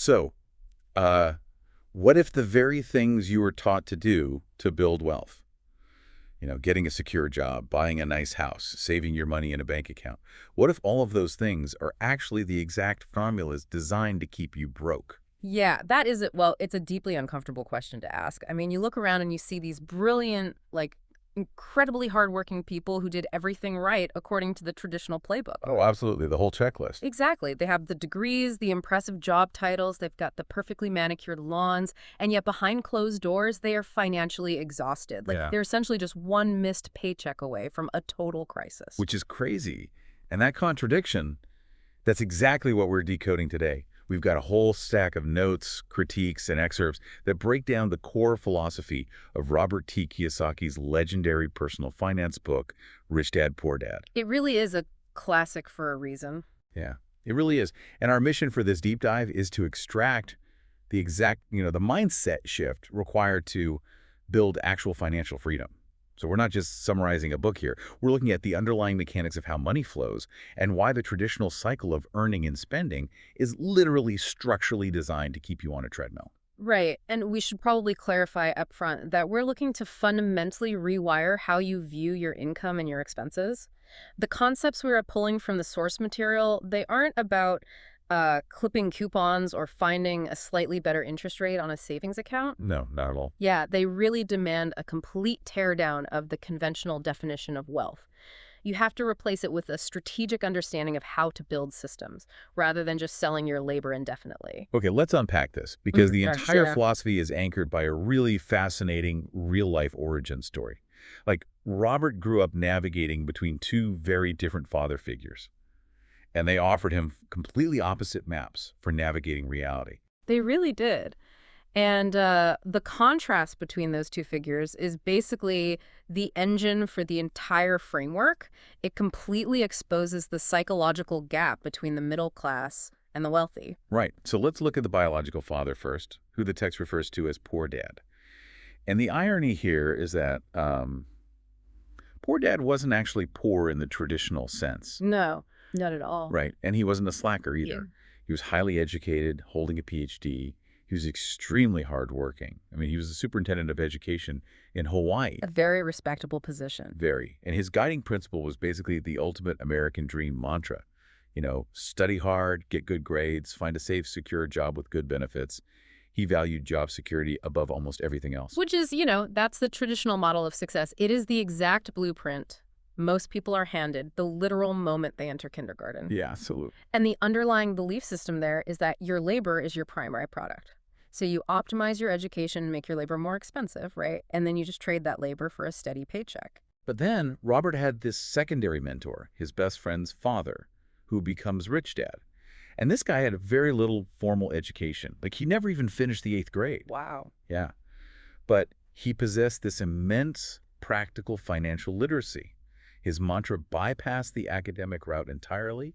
So, uh, what if the very things you were taught to do to build wealth, getting a secure job, buying a nice house, saving your money in a bank account, what if all of those things are actually the exact formulas designed to keep you broke? Yeah, that is it. Well, it's a deeply uncomfortable question to ask. I mean, you look around and you see these brilliant, incredibly hardworking people who did everything right according to the traditional playbook. Oh, absolutely. The whole checklist. Exactly. They have the degrees, the impressive job titles, they've got the perfectly manicured lawns, and yet behind closed doors, they are financially exhausted. Like, Yeah. they're essentially just one missed paycheck away from a total crisis. Which is crazy. And that contradiction, that's exactly what we're decoding today. We've got a whole stack of notes, critiques, and excerpts that break down the core philosophy of Robert T. Kiyosaki's legendary personal finance book, Rich Dad, Poor Dad. It really is a classic for a reason. Yeah, it really is. And our mission for this deep dive is to extract the exact, the mindset shift required to build actual financial freedom. So we're not just summarizing a book here. We're looking at the underlying mechanics of how money flows and why the traditional cycle of earning and spending is literally structurally designed to keep you on a treadmill. Right. And we should probably clarify up front that we're looking to fundamentally rewire how you view your income and your expenses. The concepts we are pulling from the source material, they aren't about clipping coupons or finding a slightly better interest rate on a savings account. No, not at all. Yeah, they really demand a complete teardown of the conventional definition of wealth. You have to replace it with a strategic understanding of how to build systems, rather than just selling your labor indefinitely. Okay, let's unpack this because the Right. entire philosophy is anchored by a really fascinating real-life origin story. Like, Robert grew up navigating between two very different father figures, and they offered him completely opposite maps for navigating reality. They really did. And the contrast between those two figures is basically the engine for the entire framework. It completely exposes the psychological gap between the middle class and the wealthy. Right, so let's look at the biological father first, who the text refers to as poor dad. And the irony here is that poor dad wasn't actually poor in the traditional sense. No, not at all. Right, and he wasn't a slacker Yeah. either. He was highly educated, holding a PhD. He was extremely hardworking. I mean, he was the superintendent of education in Hawaii. A very respectable position. Very. And his guiding principle was basically the ultimate American dream mantra. Study hard, get good grades, find a safe, secure job with good benefits. He valued job security above almost everything else. Which is, that's the traditional model of success. It is the exact blueprint most people are handed the literal moment they enter kindergarten. Yeah, absolutely. And the underlying belief system there is that your labor is your primary product. So you optimize your education and make your labor more expensive, right? And then you just trade that labor for a steady paycheck. But then Robert had this secondary mentor, his best friend's father, who becomes Rich Dad. And this guy had a very little formal education. Like, he never even finished the 8th grade. Wow. Yeah. But he possessed this immense practical financial literacy. His mantra bypassed the academic route entirely.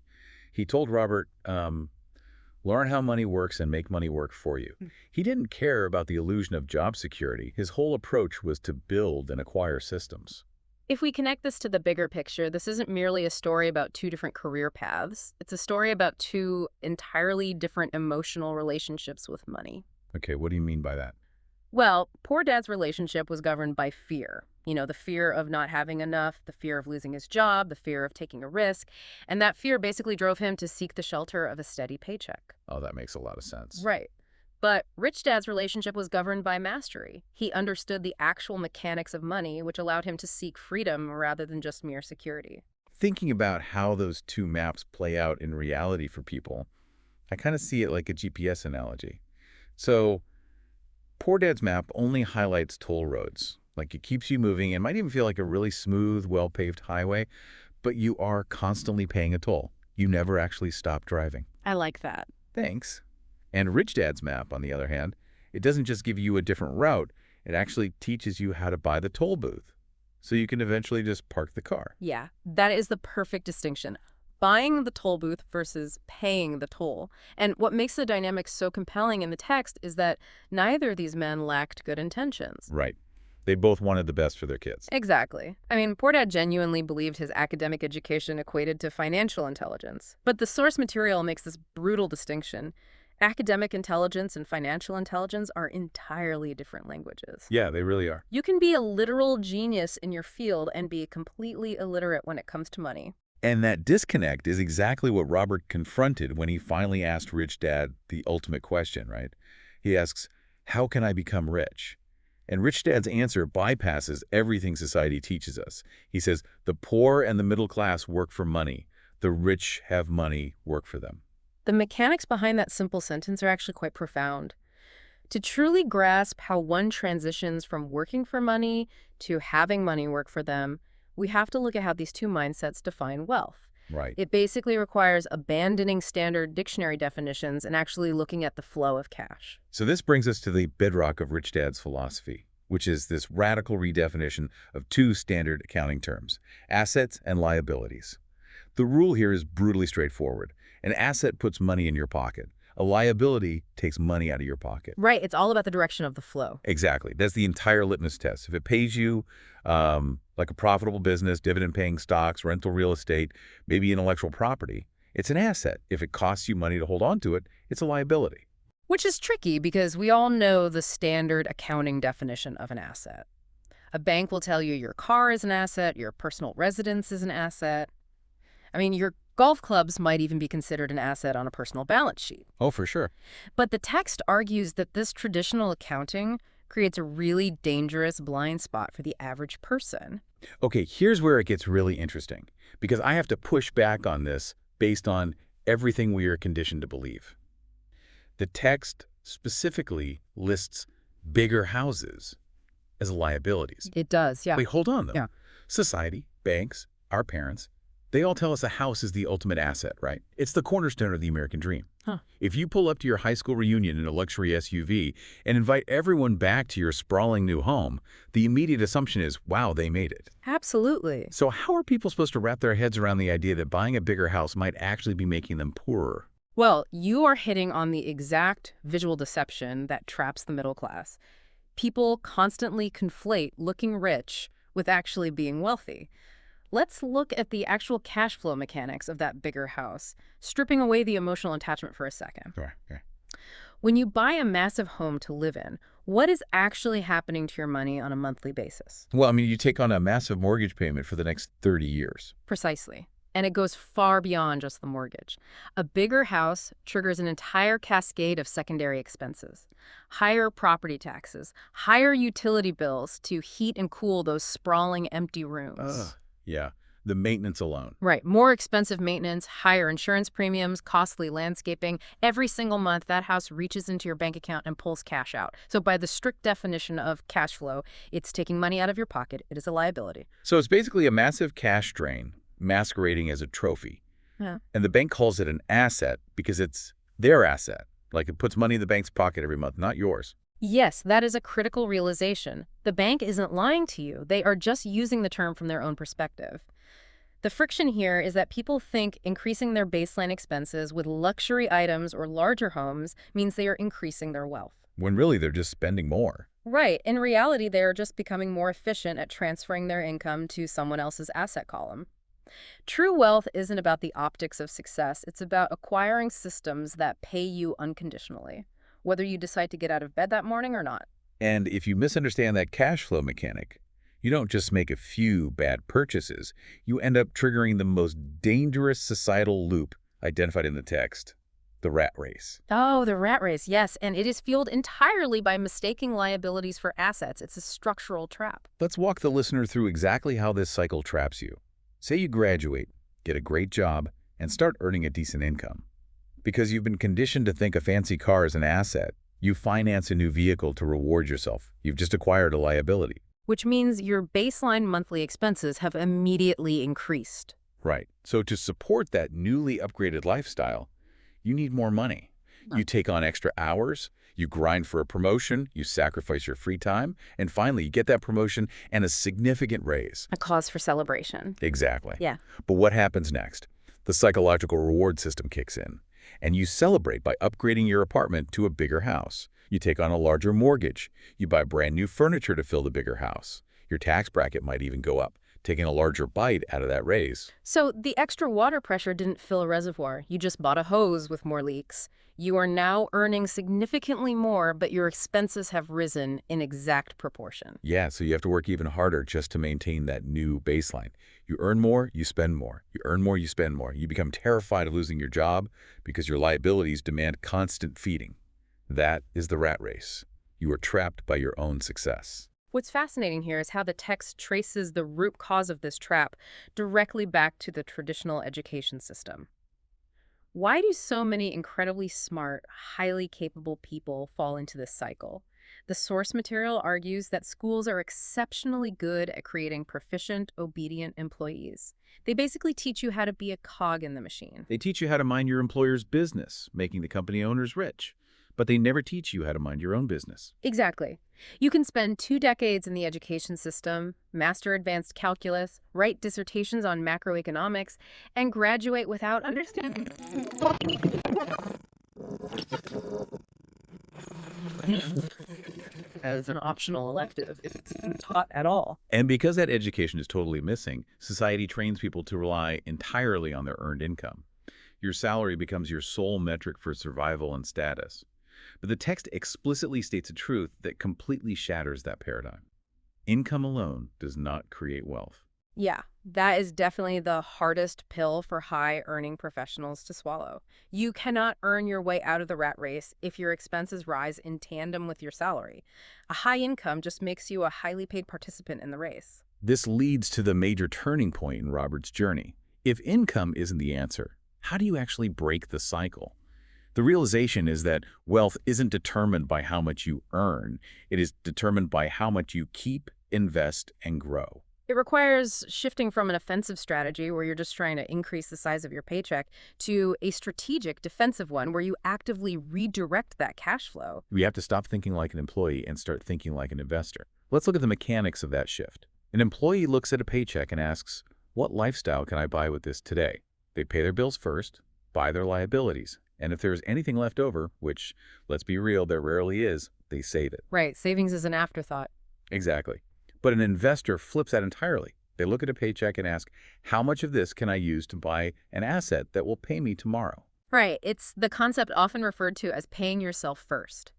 He told Robert, learn how money works and make money work for you. He didn't care about the illusion of job security. His whole approach was to build and acquire systems. If we connect this to the bigger picture, this isn't merely a story about two different career paths. It's a story about two entirely different emotional relationships with money. Okay, what do you mean by that? Well, poor dad's relationship was governed by fear. The fear of not having enough, the fear of losing his job, the fear of taking a risk. And that fear basically drove him to seek the shelter of a steady paycheck. Oh, that makes a lot of sense. Right. But Rich Dad's relationship was governed by mastery. He understood the actual mechanics of money, which allowed him to seek freedom rather than just mere security. Thinking about how those two maps play out in reality for people, I kind of see it like a GPS analogy. So, Poor Dad's map only highlights toll roads. Like, it keeps you moving. It might even feel like a really smooth, well-paved highway, but you are constantly paying a toll. You never actually stop driving. I like that. Thanks. And Rich Dad's map, on the other hand, it doesn't just give you a different route. It actually teaches you how to buy the toll booth, so you can eventually just park the car. Yeah, that is the perfect distinction. Buying the toll booth versus paying the toll. And what makes the dynamic so compelling in the text is that neither of these men lacked good intentions. Right. They both wanted the best for their kids. Exactly. I mean, poor dad genuinely believed his academic education equated to financial intelligence. But the source material makes this brutal distinction. Academic intelligence and financial intelligence are entirely different languages. Yeah, they really are. You can be a literal genius in your field and be completely illiterate when it comes to money. And that disconnect is exactly what Robert confronted when he finally asked Rich Dad the ultimate question, right? He asks, how can I become rich? And Rich Dad's answer bypasses everything society teaches us. He says, the poor and the middle class work for money. The rich have money work for them. The mechanics behind that simple sentence are actually quite profound. To truly grasp how one transitions from working for money to having money work for them, we have to look at how these two mindsets define wealth. Right. It basically requires abandoning standard dictionary definitions and actually looking at the flow of cash. So this brings us to the bedrock of Rich Dad's philosophy, which is this radical redefinition of two standard accounting terms, assets and liabilities. The rule here is brutally straightforward. An asset puts money in your pocket. A liability takes money out of your pocket. Right, it's all about the direction of the flow. Exactly. That's the entire litmus test. If it pays you like a profitable business, dividend-paying stocks, rental real estate, maybe intellectual property, it's an asset. If it costs you money to hold on to it, it's a liability. Which is tricky because we all know the standard accounting definition of an asset. A bank will tell you your car is an asset, your personal residence is an asset. I mean, your golf clubs might even be considered an asset on a personal balance sheet. Oh, for sure. But the text argues that this traditional accounting creates a really dangerous blind spot for the average person. Okay, here's where it gets really interesting, because I have to push back on this based on everything we are conditioned to believe. The text specifically lists bigger houses as liabilities. It does, yeah. Wait, hold on, though. Yeah. Society, banks, our parents, they all tell us a house is the ultimate asset, right? It's the cornerstone of the American dream. Huh. If you pull up to your high school reunion in a luxury SUV and invite everyone back to your sprawling new home, the immediate assumption is, wow, they made it. Absolutely. So how are people supposed to wrap their heads around the idea that buying a bigger house might actually be making them poorer? Well, you are hitting on the exact visual deception that traps the middle class. People constantly conflate looking rich with actually being wealthy. Let's look at the actual cash flow mechanics of that bigger house, stripping away the emotional attachment for a second. Sure. When you buy a massive home to live in, what is actually happening to your money on a monthly basis? Well, I mean, you take on a massive mortgage payment for the next 30 years. Precisely. And it goes far beyond just the mortgage. A bigger house triggers an entire cascade of secondary expenses. Higher property taxes, higher utility bills to heat and cool those sprawling empty rooms. Yeah, the maintenance alone. Right. More expensive maintenance, higher insurance premiums, costly landscaping. Every single month, that house reaches into your bank account and pulls cash out. So by the strict definition of cash flow, it's taking money out of your pocket. It is a liability. So it's basically a massive cash drain masquerading as a trophy. Yeah. And the bank calls it an asset because it's their asset. Like it puts money in the bank's pocket every month, not yours. Yes, that is a critical realization. The bank isn't lying to you. They are just using the term from their own perspective. The friction here is that people think increasing their baseline expenses with luxury items or larger homes means they are increasing their wealth. When really they're just spending more. Right. In reality, they are just becoming more efficient at transferring their income to someone else's asset column. True wealth isn't about the optics of success. It's about acquiring systems that pay you unconditionally, whether you decide to get out of bed that morning or not. And if you misunderstand that cash flow mechanic, you don't just make a few bad purchases. You end up triggering the most dangerous societal loop identified in the text, the rat race. Oh, the rat race, yes. And it is fueled entirely by mistaking liabilities for assets. It's a structural trap. Let's walk the listener through exactly how this cycle traps you. Say you graduate, get a great job, and start earning a decent income. Because you've been conditioned to think a fancy car is an asset, you finance a new vehicle to reward yourself. You've just acquired a liability. Which means your baseline monthly expenses have immediately increased. Right. So to support that newly upgraded lifestyle, you need more money. You take on extra hours, you grind for a promotion, you sacrifice your free time, and finally you get that promotion and a significant raise. A cause for celebration. Exactly. Yeah. But what happens next? The psychological reward system kicks in, and you celebrate by upgrading your apartment to a bigger house. You take on a larger mortgage. You buy brand new furniture to fill the bigger house. Your tax bracket might even go up, taking a larger bite out of that raise. So the extra water pressure didn't fill a reservoir. You just bought a hose with more leaks. You are now earning significantly more, but your expenses have risen in exact proportion. Yeah, so you have to work even harder just to maintain that new baseline. You earn more, you spend more. You earn more, you spend more. You become terrified of losing your job because your liabilities demand constant feeding. That is the rat race. You are trapped by your own success. What's fascinating here is how the text traces the root cause of this trap directly back to the traditional education system. Why do so many incredibly smart, highly capable people fall into this cycle? The source material argues that schools are exceptionally good at creating proficient, obedient employees. They basically teach you how to be a cog in the machine. They teach you how to mind your employer's business, making the company owners rich. But they never teach you how to mind your own business. Exactly. You can spend 2 decades in the education system, master advanced calculus, write dissertations on macroeconomics, and graduate without understanding as an optional elective if it's been taught at all. And because that education is totally missing, society trains people to rely entirely on their earned income. Your salary becomes your sole metric for survival and status. But the text explicitly states a truth that completely shatters that paradigm. Income alone does not create wealth. Yeah, that is definitely the hardest pill for high-earning professionals to swallow. You cannot earn your way out of the rat race if your expenses rise in tandem with your salary. A high income just makes you a highly paid participant in the race. This leads to the major turning point in Robert's journey. If income isn't the answer, how do you actually break the cycle? The realization is that wealth isn't determined by how much you earn. It is determined by how much you keep, invest, and grow. It requires shifting from an offensive strategy where you're just trying to increase the size of your paycheck to a strategic defensive one where you actively redirect that cash flow. We have to stop thinking like an employee and start thinking like an investor. Let's look at the mechanics of that shift. An employee looks at a paycheck and asks, what lifestyle can I buy with this today? They pay their bills first, buy their liabilities, and if there is anything left over, which, let's be real, there rarely is, they save it. Right, savings is an afterthought. Exactly. But an investor flips that entirely. They look at a paycheck and ask, how much of this can I use to buy an asset that will pay me tomorrow? Right, it's the concept often referred to as paying yourself first.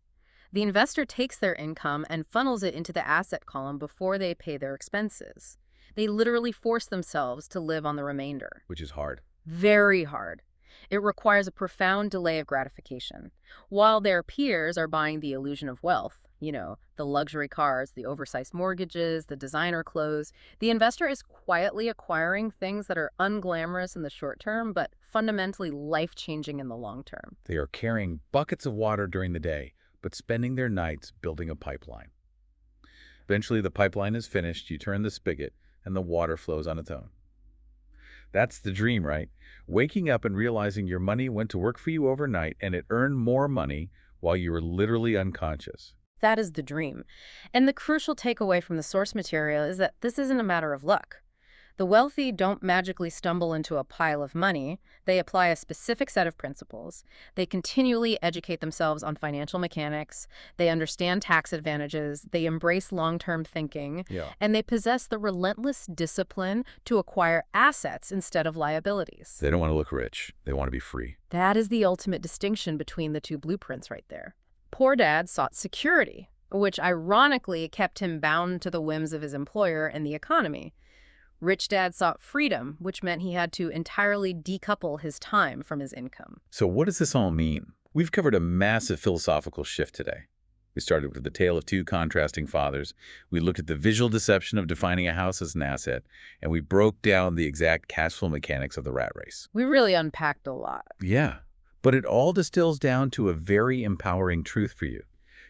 The investor takes their income and funnels it into the asset column before they pay their expenses. They literally force themselves to live on the remainder. Which is hard. Very hard. It requires a profound delay of gratification. While their peers are buying the illusion of wealth, the luxury cars, the oversized mortgages, the designer clothes, the investor is quietly acquiring things that are unglamorous in the short term, but fundamentally life-changing in the long term. They are carrying buckets of water during the day, but spending their nights building a pipeline. Eventually, the pipeline is finished, you turn the spigot, and the water flows on its own. That's the dream, right? Waking up and realizing your money went to work for you overnight and it earned more money while you were literally unconscious. That is the dream. And the crucial takeaway from the source material is that this isn't a matter of luck. The wealthy don't magically stumble into a pile of money. They apply a specific set of principles. They continually educate themselves on financial mechanics. They understand tax advantages. They embrace long-term thinking. Yeah. And they possess the relentless discipline to acquire assets instead of liabilities. They don't want to look rich. They want to be free. That is the ultimate distinction between the two blueprints right there. Poor Dad sought security, which ironically kept him bound to the whims of his employer and the economy. Rich Dad sought freedom, which meant he had to entirely decouple his time from his income. So what does this all mean? We've covered a massive philosophical shift today. We started with the tale of two contrasting fathers. We looked at the visual deception of defining a house as an asset, and we broke down the exact cash flow mechanics of the rat race. We really unpacked a lot. Yeah, but it all distills down to a very empowering truth for you.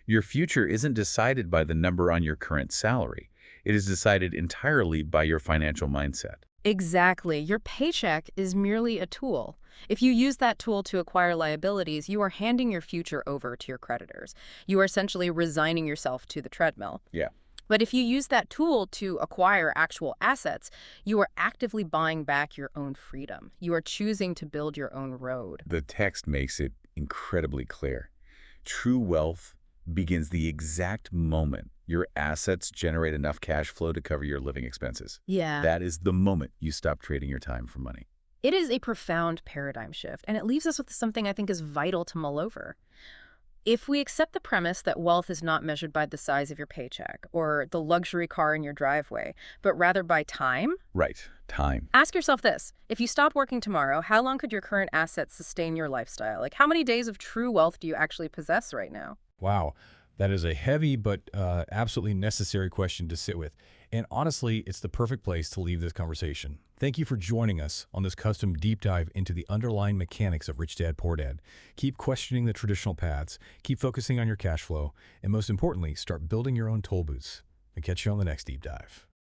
Your future isn't decided by the number on your current salary. It is decided entirely by your financial mindset. Exactly. Your paycheck is merely a tool. If you use that tool to acquire liabilities, you are handing your future over to your creditors. You are essentially resigning yourself to the treadmill. Yeah. But if you use that tool to acquire actual assets, you are actively buying back your own freedom. You are choosing to build your own road. The text makes it incredibly clear. True wealth begins the exact moment your assets generate enough cash flow to cover your living expenses. Yeah. That is the moment you stop trading your time for money. It is a profound paradigm shift, and it leaves us with something I think is vital to mull over. If we accept the premise that wealth is not measured by the size of your paycheck or the luxury car in your driveway, but rather by time, Right. Time. ask yourself this. If you stop working tomorrow, how long could your current assets sustain your lifestyle? Like, how many days of true wealth do you actually possess right now? Wow, that is a heavy but absolutely necessary question to sit with. And honestly, it's the perfect place to leave this conversation. Thank you for joining us on this custom deep dive into the underlying mechanics of Rich Dad Poor Dad. Keep questioning the traditional paths, keep focusing on your cash flow, and most importantly, start building your own toll booths. And catch you on the next deep dive.